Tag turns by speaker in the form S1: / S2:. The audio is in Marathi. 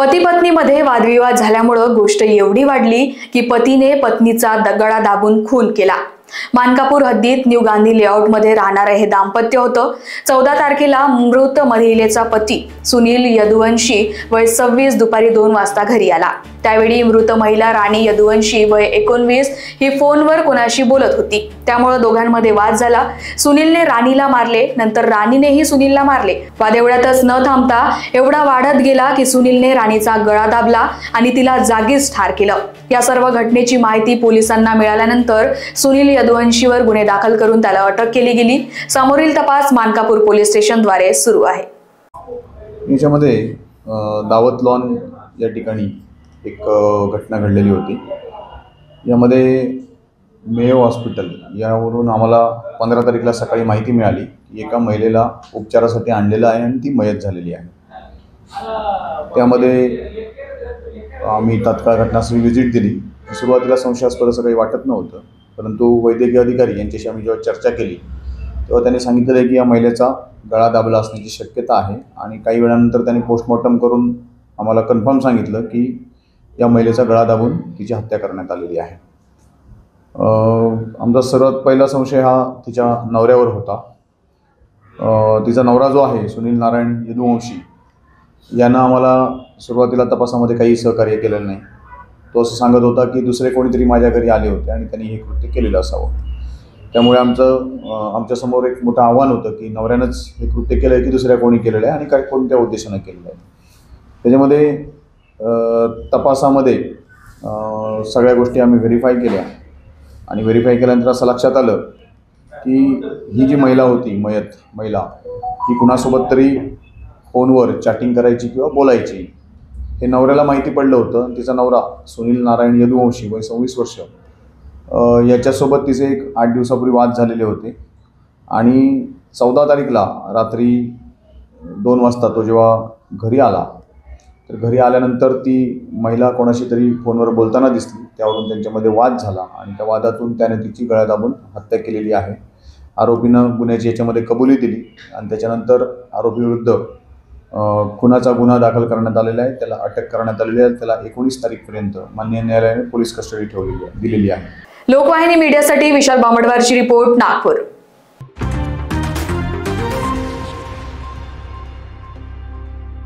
S1: पती पत्नीमध्ये वादविवाद झाल्यामुळे गोष्ट एवढी वाढली की पतीने पत्नीचा गळा दाबून खून केला। मानकापूर हद्दीत न्यू गांधी लेआउट मध्ये राहणारे हे दाम्पत्य होतं। 14 तारखेला मृत महिलेचा पती सुनील यदुवंशी वय 26 दुपारी 2 वाजता घरी आला। त्यावेळी मृत महिला राणी यदुवंशी वय 19 ही फोनवर कोणाशी बोलत होती। त्यामुळे दोघांमध्ये वाद झाला। सुनीलने राणीला मारले, नंतर राणीनेही सुनीलला मारले। वाद एवढ्यातच न थांबता एवढा वाढत गेला की सुनीलने राणीचा गळा दाबला आणि तिला जागीच ठार केलं। या सर्व घटनेची माहिती पोलिसांना मिळाल्यानंतर सुनील यदुवंशीवर गुन्हे दाखल करून त्याला अटक केली गेली। समोरील तपास मानकापूर पोलीस स्टेशनद्वारे सुरू आहे।
S2: याच्यामध्ये दावत लॉन या ठिकाणी एक घटना घडलेली होती। यामध्ये मेयो हॉस्पिटल यावरून आम्हाला 15 तारखेला सकाळी माहिती मिळाली की एका महिलेला उपचारासाठी आणलेलं आहे आणि ती मयत झालेली आहे। त्यामध्ये आम्ही तात्काळ घटनास्थळी व्हिजिट दिली। सुरुवातीला संशयास्पद असं काही वाटत नव्हतं, परंतु वैद्यकीय अधिकारी यांच्याशी आम्ही जेव्हा चर्चा केली तेव्हा त्यांनी सांगितलं की या महिलेचा गळा दाबला असण्याची शक्यता आहे आणि काही वेळानंतर त्यांनी पोस्टमॉर्टम करून आम्हाला कन्फर्म सांगितलं की या महिलेचा गळा दाबून तिची हत्या करण्यात आलेली आहे। आमचा सर्वात पहिला संशय हा तिच्या नवऱ्यावर होता। तिचा नवरा जो आहे सुनील नारायण यदुवंशी यानं आम्हाला सुरुवातीला तपासामध्ये काही सहकार्य केलेलं नाही। तो असं सांगत होता की दुसरे कोणीतरी माझ्या घरी आले होते आणि त्यांनी हे कृत्य केलेलं असावं। त्यामुळे आमच्यासमोर एक मोठं आव्हान होतं की नवऱ्यानंच हे कृत्य केलं आहे की दुसऱ्या कोणी केलेलं आहे आणि काय कोणत्या उद्देशानं केलेलं आहे। त्याच्यामध्ये तपासामध्ये सगळ्या गोष्टी आम्ही व्हेरीफाय केल्या आणि व्हेरीफाय केल्यानंतर असं लक्षात आलं की ही जी महिला होती मयत महिला ही कुणासोबत तरी फोनवर चॅटिंग करायची किंवा बोलायची हे नवऱ्याला माहिती पडलं होतं। तिचा नवरा सुनील नारायण यदुवंशी वय 26 वर्ष याच्यासोबत तिचे एक 8 दिवसापूर्वी वाद झालेले होते आणि 14 तारीखला रात्री 2 वाजता तो जेव्हा घरी आला तर घरी आल्यानंतर ती महिला कोणाशी तरी फोनवर बोलताना दिसली। त्यावरून त्यांच्यामध्ये वाद झाला आणि त्या वादातून त्याने तिची गळा दाबून हत्या केलेली आहे। आरोपीनं गुन्ह्याची याच्यामध्ये कबुली दिली आणि त्याच्यानंतर आरोपीविरुद्ध खुनाचा गुन्हा दाखल करण्यात आलेला आहे। त्याला अटक करण्यात आलेली आहे। त्याला 19 तारीखपर्यंत माननीय न्यायालयाने पोलीस कस्टडी दिलेली आहे।
S1: लोकवाहिनी मीडियासाठी विशाल बामडवारची रिपोर्ट, नागपूर।